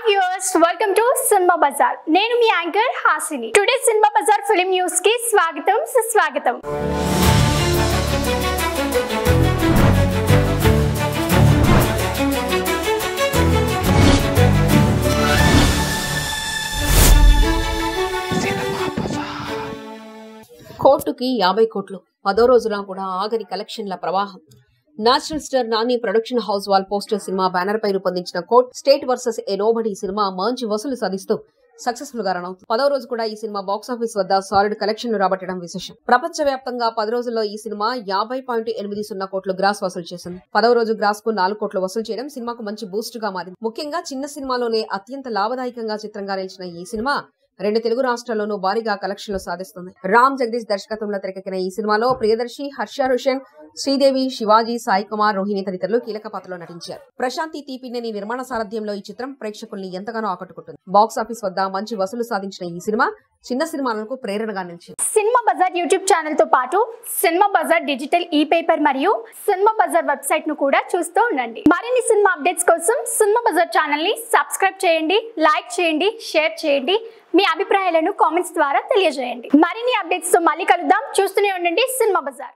viewers, welcome to Cinema Bazaar. నేను మీ anchor Hasini. Today cinema bazaar film news కి స్వాగతం సుస్వాగతం. కోర్టుకి 50 కోట్లు 10వ రోజున కూడా ఆగని కలెక్షన్ల ప్రవాహం. National star Nani production house wall poster cinema banner పై రూపొందించిన court state versus a nobody cinema మంచి వసూలు సాధిస్తూ సక్సెస్ఫుల్ గా రన్ అవుతుంది. 10వ రోజు కూడా ఈ సినిమా బాక్సాఫీస్ వద్ద సాలిడ్ కలెక్షన్లు రాబట్టడం విశేషం. ప్రపంచ వ్యాప్తంగా 10 రోజుల్లో ఈ సినిమా 50.80 కోట్లు గ్రాస్ వసూలు చేసింది. 10వ రోజు గ్రాస్ కు 4 కోట్లు వసూలు చేయడం సినిమాకు మంచి బూస్ట్ గా మారింది. ముఖ్యంగా చిన్న సినిమాలోనే అత్యంత లాభదాయకంగా చిత్రంగా నిలిచిన ఈ సినిమా 2 తెలుగు రాష్ట్రాల్లోనూ భారీగా కలెక్షన్లు సాధిస్తుంది. రామ్ జగదీష్ దర్శకత్వంలో తెరకెక్కిన ఈ సినిమాలో ప్రియదర్శి, హర్ష రోషన్, శ్రీదేవి, శివాజీ, సాయి కుమార్, రోహిణి తదితరులు కీలక పాత్రలో నటించారు. ప్రశాంతి తీపినేని నిర్మాణ సారథ్యంలో ఈ చిత్రం ప్రేక్షకుల్ని ఎంతగానో ఆకట్టుకుంటుంది. బాక్స్ ఆఫీస్ వద్ద మంచి వసూలు సాధించిన ఈ సినిమా చిన్న సినిమాలకు ప్రేరణగా నిలిచింది. సినిమా బజార్ యూట్యూబ్ ఛానల్ తో పాటు సినిమా బజార్ డిజిటల్ ఈ పేపర్ మరియు సినిమా బజార్ వెబ్సైట్ ను కూడా చూస్తూ ఉండండి. మరిన్ని సినిమా అప్డేట్స్ కోసం సినిమా బజార్ ఛానల్ ని సబ్స్క్రైబ్ చేయండి, లైక్ చేయండి, షేర్ చేయండి. మీ అభిప్రాయాలను కామెంట్స్ ద్వారా తెలియజేయండి. మరిన్ని అప్డేట్స్ తో మళ్ళీ కలుద్దాం. చూస్తూనే ఉండండి సినిమా బజార్.